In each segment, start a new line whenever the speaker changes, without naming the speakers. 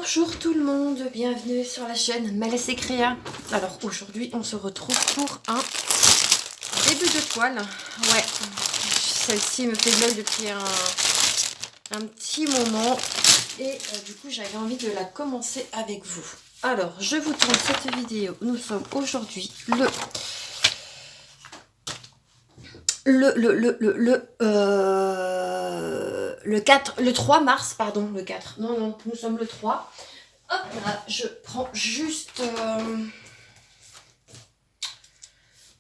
Bonjour tout le monde, bienvenue sur la chaîne Mélès et Créa. Alors aujourd'hui on se retrouve pour un début de toile. Ouais, celle-ci me fait de l'œil depuis un petit moment et du coup j'avais envie de la commencer avec vous. Alors je vous tourne cette vidéo, nous sommes aujourd'hui le 3 mars, pardon, le 4. Non, nous sommes le 3. Hop là, je prends juste...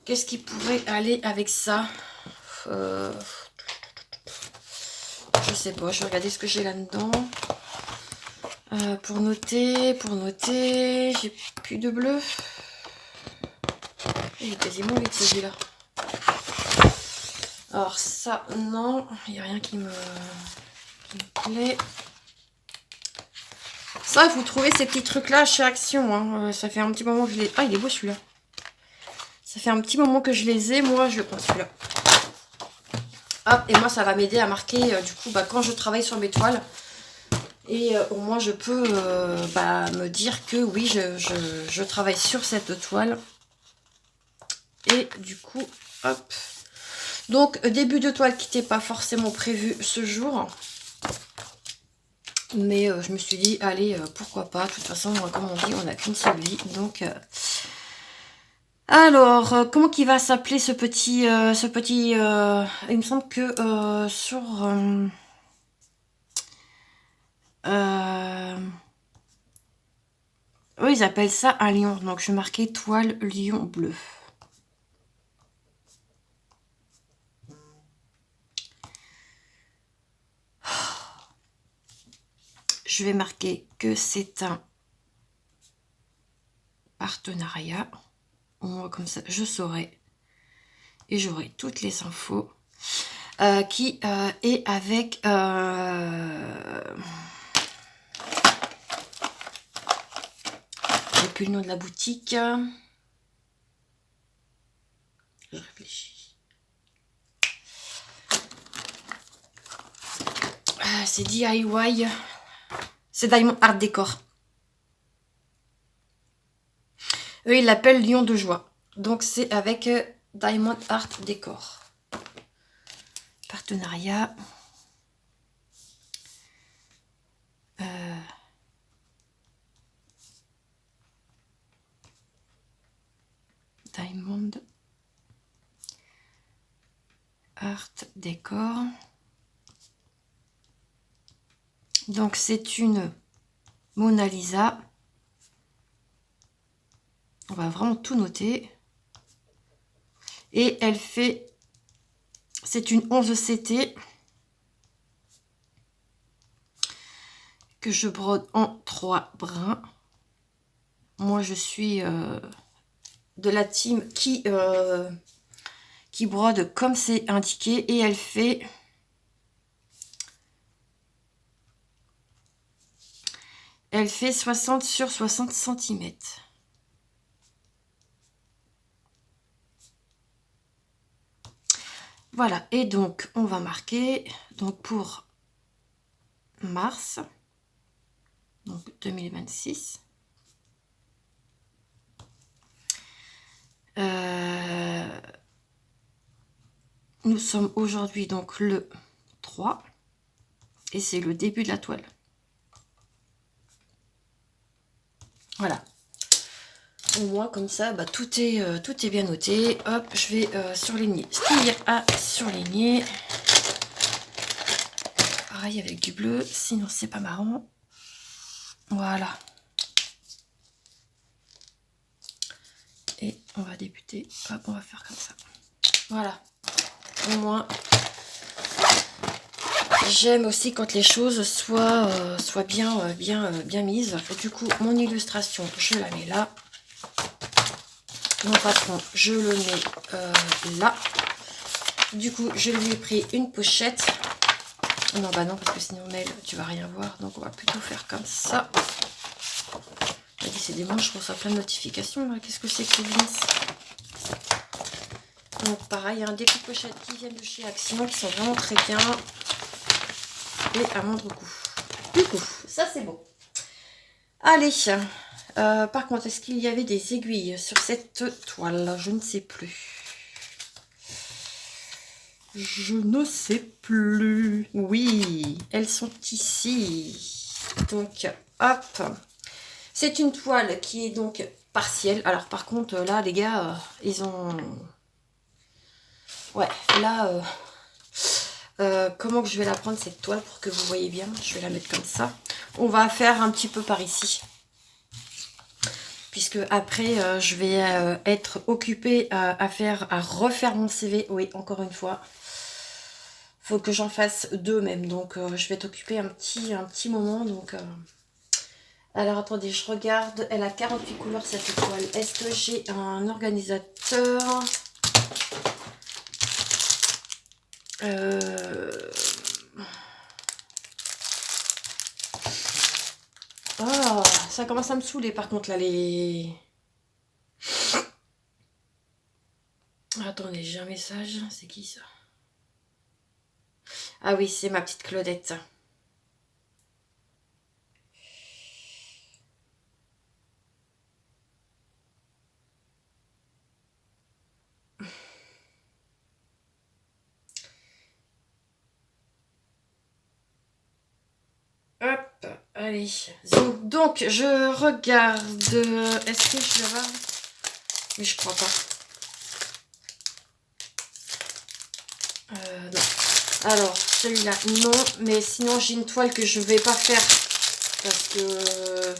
qu'est-ce qui pourrait aller avec ça Je sais pas, je vais regarder ce que j'ai là-dedans. Pour noter, j'ai plus de bleu. Il est quasiment vide celui-là. Alors ça, non, il n'y a rien qui me plaît. Ça, vous trouvez ces petits trucs-là chez Action. Hein. Ça fait un petit moment que je les... Ah, il est beau celui-là. Ça fait un petit moment que je les ai. Moi, je prends celui-là. Hop, et moi, ça va m'aider à marquer, du coup, quand je travaille sur mes toiles. Et au moins, je peux me dire que oui, je travaille sur cette toile. Et du coup, hop. Donc, début de toile qui n'était pas forcément prévu ce jour. Mais je me suis dit, allez, pourquoi pas. De toute façon, comme on dit, on n'a qu'une seule vie. Donc, alors, comment qu'il va s'appeler ce petit... il me semble que sur... eux, ils appellent ça un lion. Donc, je vais marquer toile lion bleu. Je vais marquer que c'est un partenariat. Moi, comme ça, je saurai. Et j'aurai toutes les infos. Qui est avec... j'ai plus le nom de la boutique. Je réfléchis. C'est DIY. C'est Diamond Art Décor. Eux, ils l'appellent Lion de joie. Donc, c'est avec Diamond Art Décor. Partenariat. Diamond Art Décor. Donc, c'est une Mona Lisa. On va vraiment tout noter. Et elle fait... C'est une 11 CT que je brode en 3 brins. Moi, je suis de la team qui brode comme c'est indiqué. Et elle fait... Elle fait 60 sur 60 cm. Voilà, et donc on va marquer donc pour mars donc 2026. Nous sommes aujourd'hui donc le 3 et c'est le début de la toile. Voilà. Au moins comme ça, tout est bien noté. Hop, je vais surligner ce qu'il y a à surligner. Pareil avec du bleu, sinon c'est pas marrant. Voilà. Et on va débuter. Hop, on va faire comme ça. Voilà. Au moins, j'aime aussi quand les choses soient bien mises. Et du coup, mon illustration, je la mets là. Mon patron, je le mets là. Du coup, je lui ai pris une pochette. Non, bah non, parce que sinon, Mel, tu vas rien voir. Donc, on va plutôt faire comme ça. Décidément, je reçois plein de notifications. Qu'est-ce que c'est que ces Vince? Donc, pareil, des coups de pochettes qui viennent de chez Action, qui sont vraiment très bien. Et à moindre coût. Du coup, ça, c'est bon. Allez, par contre, est-ce qu'il y avait des aiguilles sur cette toile? Je ne sais plus. Je ne sais plus. Oui, elles sont ici. Donc, hop. C'est une toile qui est donc partielle. Alors, par contre, là, les gars, ils ont... Ouais, là... comment que je vais la prendre, cette toile, pour que vous voyez bien? Je vais la mettre comme ça. On va faire un petit peu par ici. Puisque après, je vais être occupée à refaire mon CV. Oui, encore une fois. Faut que j'en fasse 2 même, donc je vais t'occuper un petit moment. Donc, alors attendez, je regarde. Elle a 48 couleurs cette toile. Est-ce que j'ai un organisateur? Oh, ça commence à me saouler par contre là les... Attendez, j'ai un message. C'est qui ça? Ah oui, c'est ma petite Claudette. Hop, allez. Donc, je regarde. Est-ce que je vais avoir... Mais je crois pas. Non. Alors, celui-là, non. Mais sinon, j'ai une toile que je vais pas faire. Parce que...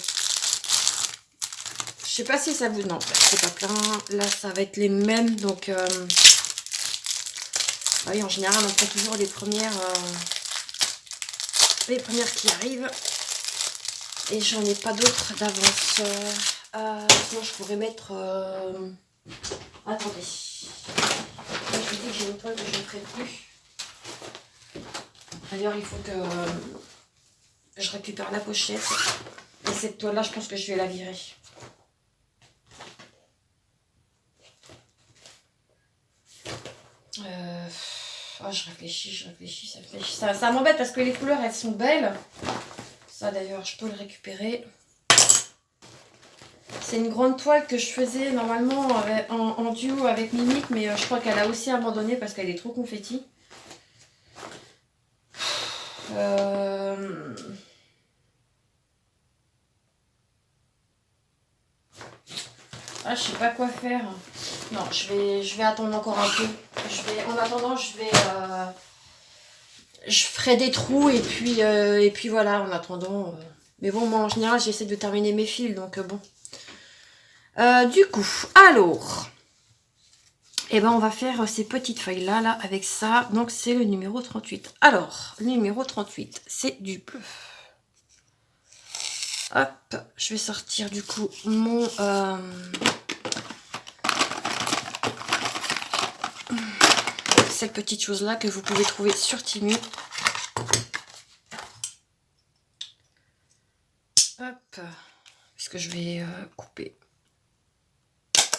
Je sais pas si ça vous... Non, c'est pas plein. Là, ça va être les mêmes. Donc, oui, en général, on prend toujours les premières qui arrivent. Et j'en ai pas d'autres d'avance. Sinon, je pourrais mettre... Attendez. Je vous dis que j'ai une toile que je ne ferai plus. D'ailleurs, il faut que je récupère la pochette. Et cette toile-là, je pense que je vais la virer. Oh, je réfléchis. Ça m'embête parce que les couleurs, elles sont belles. Ça, d'ailleurs, je peux le récupérer. C'est une grande toile que je faisais normalement en duo avec Mimique, mais je crois qu'elle a aussi abandonné parce qu'elle est trop confetti. Ah, je sais pas quoi faire. Non, je vais attendre encore un peu. En attendant, je ferai des trous et puis voilà, en attendant. Mais bon, moi en général, j'essaie de terminer mes fils, donc bon. Du coup, alors, eh ben, on va faire ces petites feuilles-là, là, avec ça. Donc, c'est le numéro 38. Alors, le numéro 38, c'est du bleu. Hop, je vais sortir du coup mon... cette petite chose-là que vous pouvez trouver sur Temu. Hop, puisque je vais couper.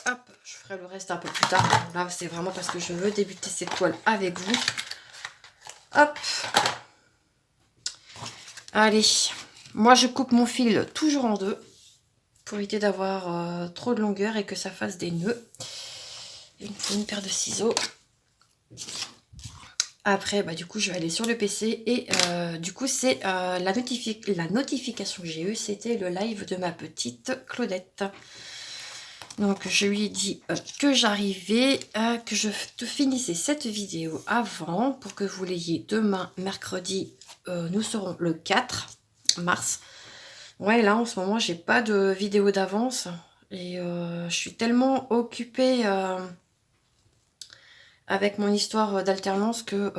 Hop, je ferai le reste un peu plus tard. Là, c'est vraiment parce que je veux débuter cette toile avec vous. Hop. Allez, moi je coupe mon fil toujours en deux pour éviter d'avoir trop de longueur et que ça fasse des nœuds. Il me faut une paire de ciseaux. Après, bah, du coup, je vais aller sur le PC et du coup, c'est la notification que j'ai eue, c'était le live de ma petite Claudette. Donc, je lui ai dit que j'arrivais, que je finissais cette vidéo avant pour que vous l'ayez demain, mercredi. Nous serons le 4 mars. Ouais, là, en ce moment, j'ai pas de vidéo d'avance et je suis tellement occupée... avec mon histoire d'alternance que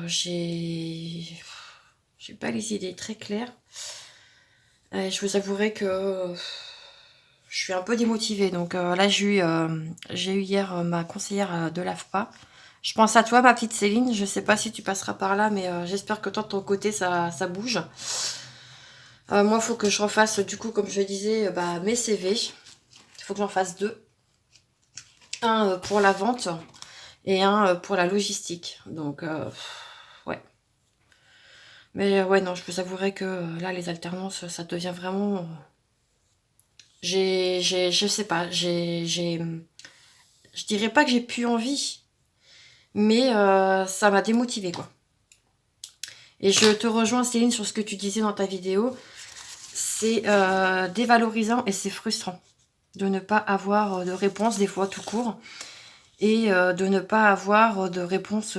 j'ai pas les idées très claires. Et je vous avouerai que je suis un peu démotivée. Donc là, j'ai eu hier ma conseillère de l'AFPA. Je pense à toi, ma petite Céline. Je sais pas si tu passeras par là, mais j'espère que toi, de ton côté, ça bouge. Moi, il faut que je refasse, du coup, comme je disais, mes CV. Il faut que j'en fasse 2. Un pour la vente et un pour la logistique. Donc, ouais. Mais ouais, non, je vous avouerai que là, les alternances, ça devient vraiment Je sais pas, je dirais pas que j'ai plus envie, mais ça m'a démotivée, quoi. Et je te rejoins, Céline, sur ce que tu disais dans ta vidéo. C'est dévalorisant et c'est frustrant de ne pas avoir de réponse, des fois tout court, et de ne pas avoir de réponse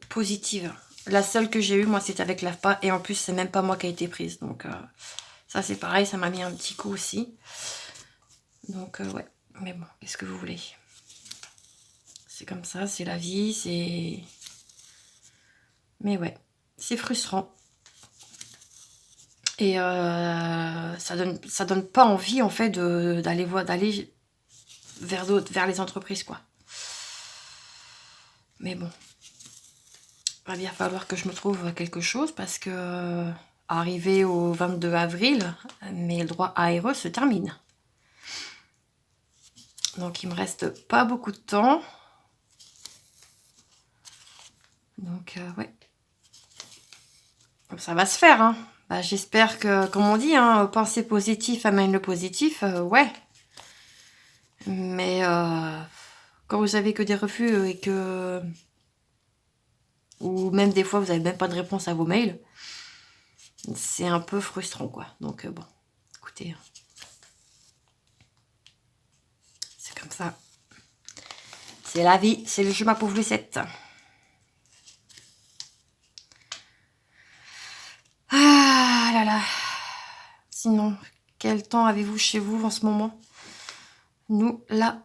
positive. La seule que j'ai eue, moi, c'était avec l'AFPA, et en plus, c'est même pas moi qui a été prise. Donc, ça, c'est pareil, ça m'a mis un petit coup aussi. Donc, ouais. Mais bon, qu'est-ce que vous voulez? C'est comme ça, c'est la vie, c'est... Mais ouais, c'est frustrant. Et ça donne pas envie, en fait, d'aller vers les entreprises, quoi. Mais bon, il va bien falloir que je me trouve quelque chose parce que arrivé au 22 avril, mes droits ARE se terminent. Donc il me reste pas beaucoup de temps. Donc ouais. Ça va se faire, hein. Bah, j'espère que, comme on dit, hein, penser positif amène le positif, ouais. Mais quand vous avez que des refus et que... Ou même des fois, vous n'avez même pas de réponse à vos mails, c'est un peu frustrant, quoi. Donc bon, écoutez, c'est comme ça. C'est la vie, c'est le jeu, ma pauvre Lucette. Ah là là. Sinon, quel temps avez-vous chez vous en ce moment? Nous, là,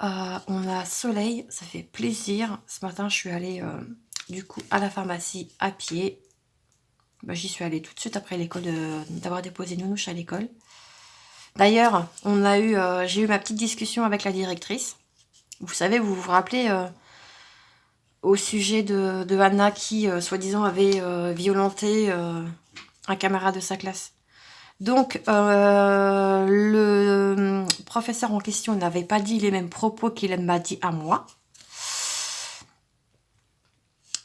on a soleil, ça fait plaisir. Ce matin, je suis allée, du coup, à la pharmacie à pied. Bah, j'y suis allée tout de suite après l'école, d'avoir déposé Nounouche à l'école. D'ailleurs, j'ai eu ma petite discussion avec la directrice. Vous savez, vous vous rappelez, au sujet de Anna qui, soi-disant, avait violenté un camarade de sa classe. Donc, le professeur en question n'avait pas dit les mêmes propos qu'il m'a dit à moi.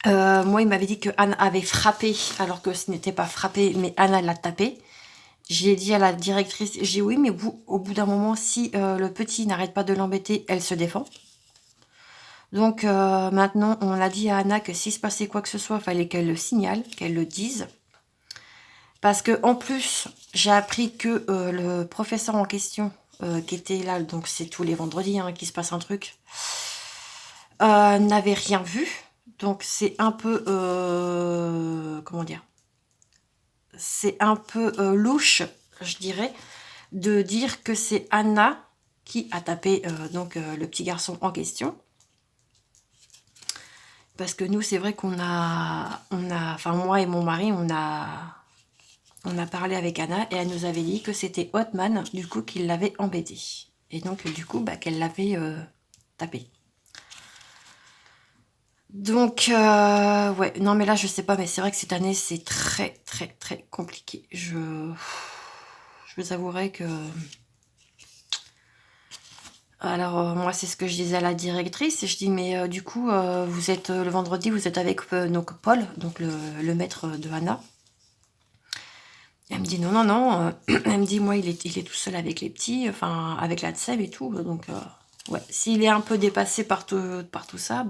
Moi, il m'avait dit que Anna avait frappé, alors que ce n'était pas frappé, mais Anna l'a tapé. J'ai dit à la directrice, j'ai dit oui, mais au bout d'un moment, si le petit n'arrête pas de l'embêter, elle se défend. Donc maintenant, on a dit à Anna que s'il se passait quoi que ce soit, il fallait qu'elle le signale, qu'elle le dise. Parce que en plus, j'ai appris que le professeur en question, qui était là, donc c'est tous les vendredis hein, qu'il se passe un truc, n'avait rien vu. Donc c'est un peu, comment dire, c'est un peu louche, je dirais, de dire que c'est Anna qui a tapé le petit garçon en question. Parce que nous, c'est vrai enfin moi et mon mari, on a parlé avec Anna et elle nous avait dit que c'était Hotman, du coup, qui l'avait embêté. Et donc, du coup, qu'elle l'avait tapé. Donc, ouais, non, mais là, je sais pas, mais c'est vrai que cette année, c'est très, très, très compliqué. Je vous avouerai que... Alors, moi, c'est ce que je disais à la directrice. Et je dis, mais du coup, vous êtes le vendredi, vous êtes avec donc Paul, donc le maître de Anna. Elle me dit, non, non, non. Elle me dit, moi, il est tout seul avec les petits, enfin, avec la tseb et tout. Donc, ouais, s'il est un peu dépassé par tout ça,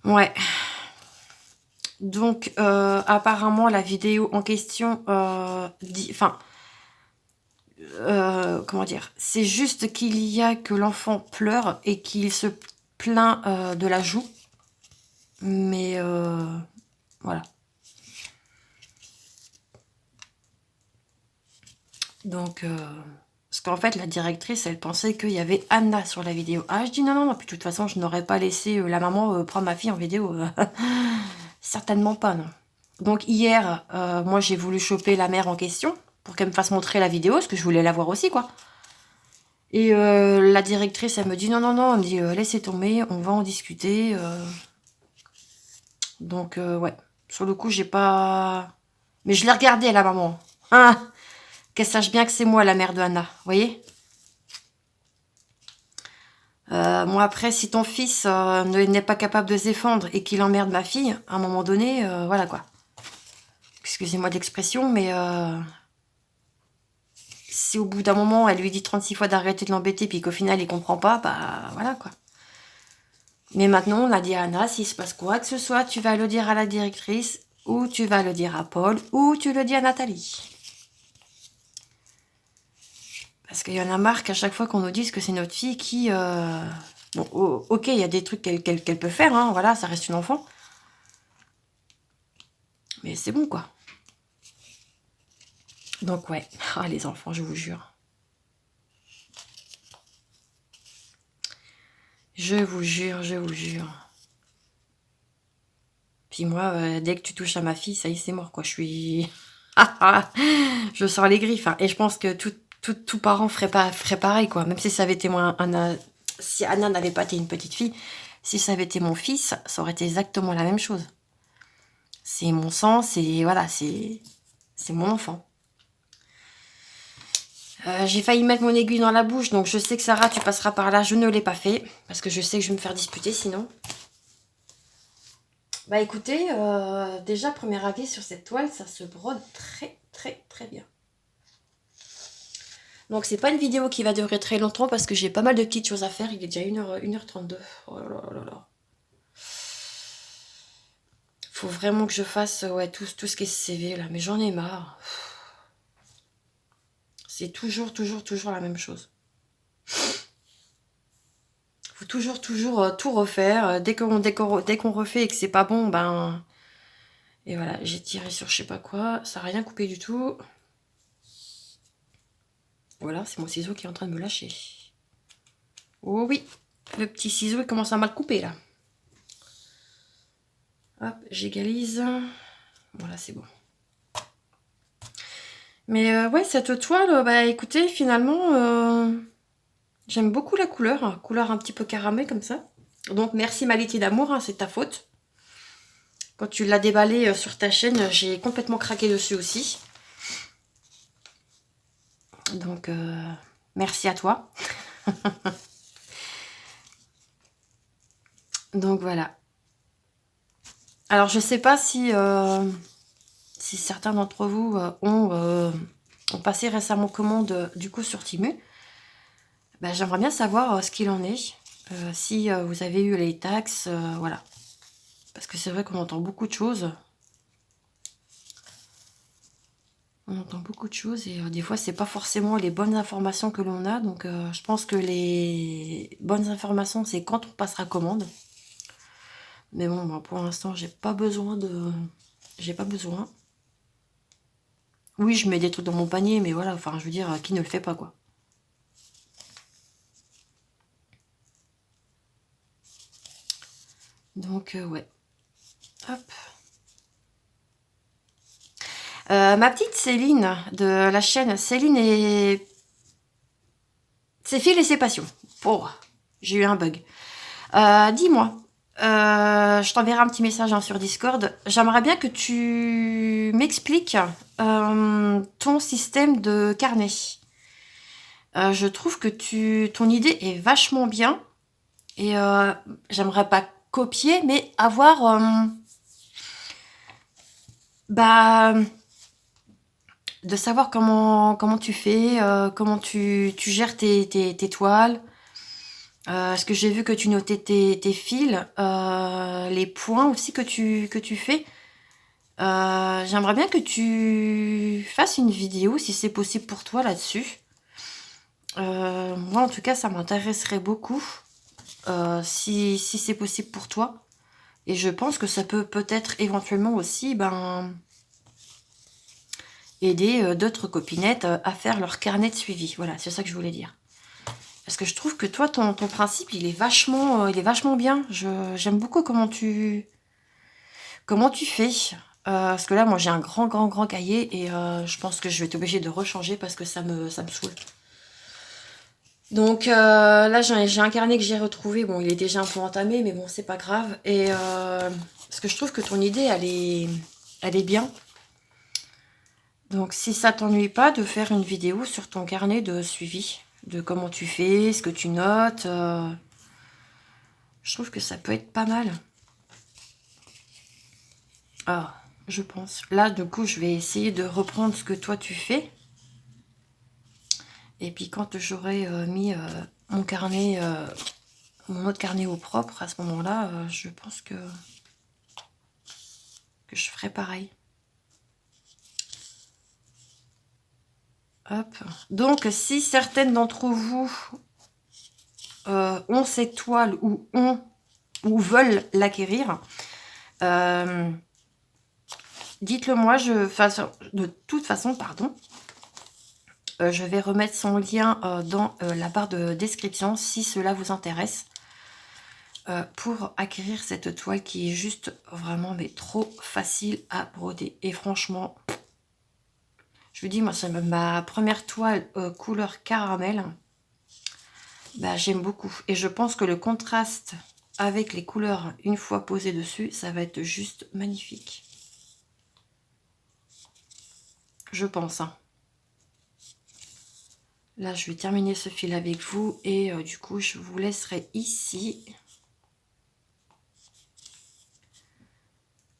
ouais. Donc, apparemment, la vidéo en question dit... Enfin, comment dire, c'est juste qu'il y a que l'enfant pleure et qu'il se plaint de la joue. Mais voilà. Donc, parce qu'en fait, la directrice, elle pensait qu'il y avait Anna sur la vidéo. Ah, je dis non, non, non. Puis de toute façon, je n'aurais pas laissé la maman prendre ma fille en vidéo. Certainement pas, non. Donc hier, moi, j'ai voulu choper la mère en question pour qu'elle me fasse montrer la vidéo, parce que je voulais la voir aussi, quoi. Et la directrice, elle me dit non, non, non, elle me dit laissez tomber, on va en discuter. Donc, ouais, sur le coup, j'ai pas... Mais je l'ai regardée, la maman. Hein, qu'elle sache bien que c'est moi, la mère de Anna, vous voyez. Moi, après, si ton fils n'est pas capable de se défendre et qu'il emmerde ma fille, à un moment donné, voilà, quoi. excusez-moi d'expression, mais si au bout d'un moment, elle lui dit 36 fois d'arrêter de l'embêter, puis qu'au final, il comprend pas, bah voilà quoi. Mais maintenant, on a dit à Anna, s'il se passe quoi que ce soit, tu vas le dire à la directrice, ou tu vas le dire à Paul, ou tu le dis à Nathalie. Parce qu'il y en a marre qu'à chaque fois qu'on nous dise que c'est notre fille qui... Bon, ok, il y a des trucs qu'elle peut faire, hein, voilà, ça reste une enfant. Mais c'est bon, quoi. Donc, ouais. Ah, les enfants, je vous jure. Je vous jure, je vous jure. Puis moi, dès que tu touches à ma fille, ça y est, c'est mort, quoi. Je suis... je sors les griffes. Hein. Et je pense que tout parent ferait pareil, quoi. Même si ça avait été moi, si Anna n'avait pas été une petite fille, si ça avait été mon fils, ça aurait été exactement la même chose. C'est mon sang, c'est... Voilà, c'est mon enfant. J'ai failli mettre mon aiguille dans la bouche, donc je sais que Sarah, tu passeras par là. Je ne l'ai pas fait, parce que je sais que je vais me faire disputer sinon. Bah écoutez, déjà, premier avis sur cette toile, ça se brode très très très bien. Donc c'est pas une vidéo qui va durer très longtemps, parce que j'ai pas mal de petites choses à faire. Il est déjà 1h32. Oh là là là là. Faut vraiment que je fasse ouais, tout ce qui est CV là, mais j'en ai marre. C'est toujours la même chose. Faut toujours tout refaire. Dès qu'on refait et que c'est pas bon, ben... Et voilà, j'ai tiré sur je sais pas quoi. Ça n'a rien coupé du tout. Voilà, c'est mon ciseau qui est en train de me lâcher. Oh oui, le petit ciseau il commence à mal couper là. Hop, j'égalise. Voilà, c'est bon. Mais ouais, cette toile, bah écoutez, finalement... J'aime beaucoup la couleur un petit peu caramé comme ça. Donc merci Maliti d'amour, hein, c'est ta faute. Quand tu l'as déballé sur ta chaîne, j'ai complètement craqué dessus aussi. Donc merci à toi. Donc voilà. Alors je sais pas si certains d'entre vous ont passé récemment commande du coup sur Temu. Ben, j'aimerais bien savoir ce qu'il en est. Si vous avez eu les taxes, voilà. Parce que c'est vrai qu'on entend beaucoup de choses. On entend beaucoup de choses et des fois, c'est pas forcément les bonnes informations que l'on a. Donc, je pense que les bonnes informations, c'est quand on passera commande. Mais bon, bah, pour l'instant, j'ai pas besoin de... J'ai pas besoin. Oui, je mets des trucs dans mon panier, mais voilà, enfin, je veux dire, qui ne le fait pas, quoi. Donc, ouais. Hop. Ma petite Céline de la chaîne Céline et ses fils et ses passions. Oh, j'ai eu un bug. Dis-moi, je t'enverrai un petit message hein, sur Discord. J'aimerais bien que tu m'expliques ton système de carnet. Je trouve que ton idée est vachement bien. Et j'aimerais pas copier, mais avoir... bah... de savoir comment tu fais, comment tu gères tes toiles. Parce que j'ai vu que tu notais tes fils, les points aussi que tu fais. J'aimerais bien que tu fasses une vidéo, si c'est possible pour toi, là-dessus. Moi, en tout cas, ça m'intéresserait beaucoup, si c'est possible pour toi. Et je pense que ça peut-être éventuellement aussi aider d'autres copinettes à faire leur carnet de suivi. Voilà, c'est ça que je voulais dire. Parce que je trouve que toi, ton principe, il est vachement bien. J'aime beaucoup comment tu fais. Parce que là, moi, j'ai un grand cahier et je pense que je vais être obligée de rechanger parce que ça me saoule. Donc là, j'ai un carnet que j'ai retrouvé. Bon, il est déjà un peu entamé, mais bon, c'est pas grave. Et parce que je trouve que ton idée, elle est bien. Donc, si ça t'ennuie pas de faire une vidéo sur ton carnet de suivi, de comment tu fais, ce que tu notes, je trouve que ça peut être pas mal. Ah, je pense. Là, du coup, je vais essayer de reprendre ce que toi tu fais. Et puis quand j'aurai mis mon carnet, mon autre carnet au propre, à ce moment-là, je pense que je ferai pareil. Hop. Donc, si certaines d'entre vous ont cette toile ou veulent l'acquérir, dites-le moi. De toute façon, pardon, je vais remettre son lien dans la barre de description si cela vous intéresse. Pour acquérir cette toile qui est juste vraiment mais trop facile à broder. Et franchement, je vous dis, moi, c'est ma première toile couleur caramel. Bah, j'aime beaucoup. Et je pense que le contraste avec les couleurs, une fois posées dessus, ça va être juste magnifique. Je pense. Hein. Là, je vais terminer ce fil avec vous. Et du coup, je vous laisserai ici.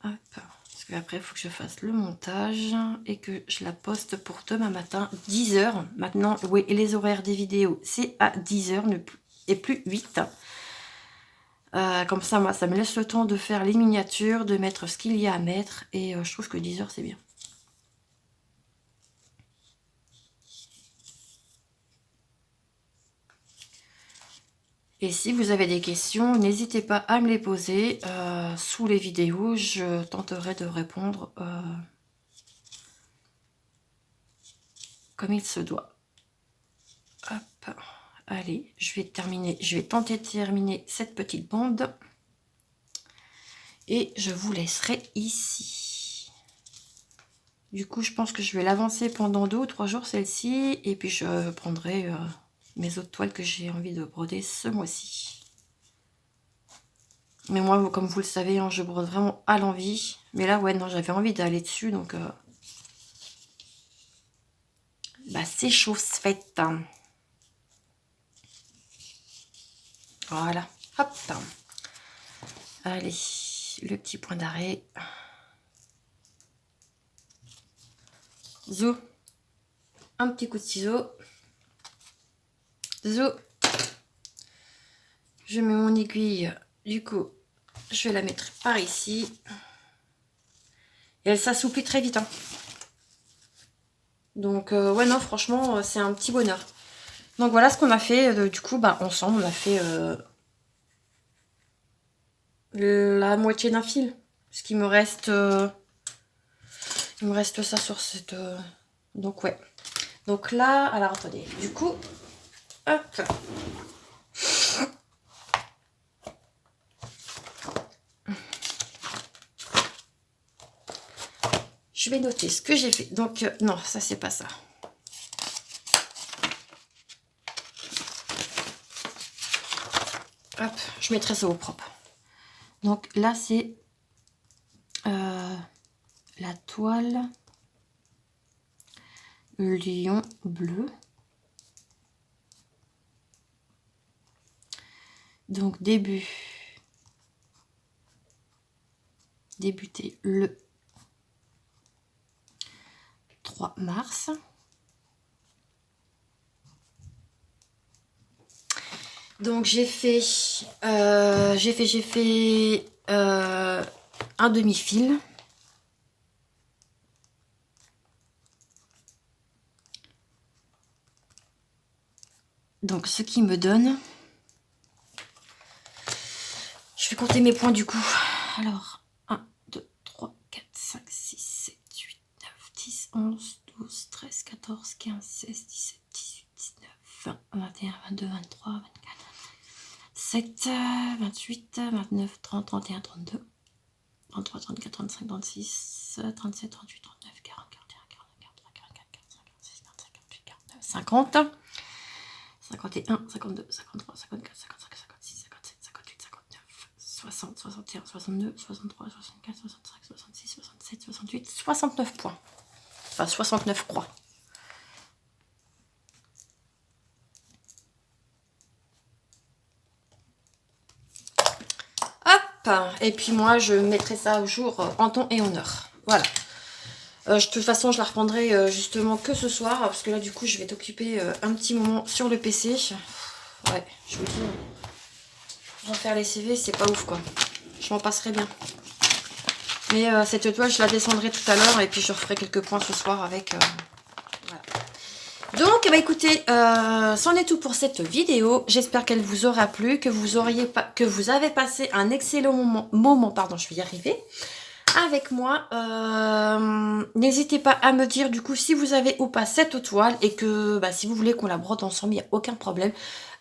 Hop. Parce qu'après, il faut que je fasse le montage et que je la poste pour demain matin, 10 h. Maintenant, oui, et les horaires des vidéos, c'est à 10 h et plus 8. Comme ça, moi, ça me laisse le temps de faire les miniatures, de mettre ce qu'il y a à mettre. Et je trouve que 10 h, c'est bien. Et si vous avez des questions, n'hésitez pas à me les poser sous les vidéos. Je tenterai de répondre comme il se doit. Hop, allez, je vais tenter de terminer cette petite bande. Et je vous laisserai ici. Du coup, je pense que je vais l'avancer pendant 2 ou 3 jours, celle-ci. Et puis, je prendrai mes autres toiles que j'ai envie de broder ce mois-ci. Mais moi, comme vous le savez, hein, je brode vraiment à l'envie. Mais là, ouais, non, j'avais envie d'aller dessus. Donc, bah, c'est chose faite. Voilà. Hop. Allez, le petit point d'arrêt. Zou. Un petit coup de ciseau. Zou. Je mets mon aiguille. Du coup, je vais la mettre par ici. Et elle s'assouplit très vite. Hein. Donc, ouais, non, franchement, c'est un petit bonheur. Donc, voilà ce qu'on a fait. Du coup, bah, ensemble, on a fait la moitié d'un fil. Parce qu'il me reste... il me reste ça sur cette... Donc, ouais. Donc là, alors, attendez. Du coup, hop. Je vais noter ce que j'ai fait. Donc, non, ça, c'est pas ça. Hop, je mettrai ça au propre. Donc là, c'est la toile lion bleu. Donc, débuter le 3 mars. Donc j'ai fait un demi-fil. Donc ce qui me donne, je vais compter mes points du coup. Alors 1, 2, 3, 4, 5, 6, 7, 8, 9, 10, 11, 12, 13, 14, 15, 16, 17, 18, 19, 20, 21, 22, 23, 24, 27, 28, 29, 30, 31, 32, 33, 34, 35, 36, 37, 38, 39, 40, 41, 42, 43, 44, 45, 46, 47, 48, 49, 50, 51, 52, 53, 54, 55, 56, 57, 58, 59, 60, 61, 62, 63, 64, 65, 66, 67, 68, 69 points. Enfin, 69 croix. Hop. Et puis moi, je mettrai ça au jour en temps et en heure. Voilà. De toute façon, je la reprendrai justement que ce soir, parce que là, du coup, je vais t'occuper un petit moment sur le PC. Ouais, je vous dis, refaire les CV, c'est pas ouf, quoi. Je m'en passerai bien. Mais cette toile, je la descendrai tout à l'heure, et puis je referai quelques points ce soir avec... voilà. Donc, eh ben, écoutez, c'en est tout pour cette vidéo. J'espère qu'elle vous aura plu, que vous avez passé un excellent moment, pardon, je vais y arriver, avec moi. N'hésitez pas à me dire du coup si vous avez ou pas cette toile, et que bah, si vous voulez qu'on la brode ensemble, il n'y a aucun problème.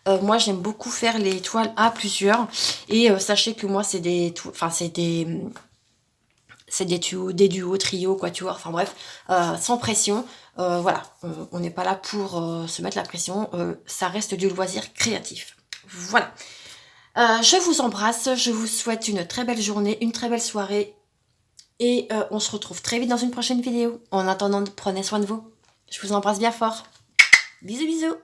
Moi j'aime beaucoup faire les toiles à plusieurs, et sachez que moi c'est des des duos, trios, quatuors, enfin bref, sans pression. Voilà, on n'est pas là pour se mettre la pression, ça reste du loisir créatif. Voilà. Je vous embrasse, je vous souhaite une très belle journée, une très belle soirée, et on se retrouve très vite dans une prochaine vidéo. En attendant, prenez soin de vous. Je vous embrasse bien fort. Bisous bisous.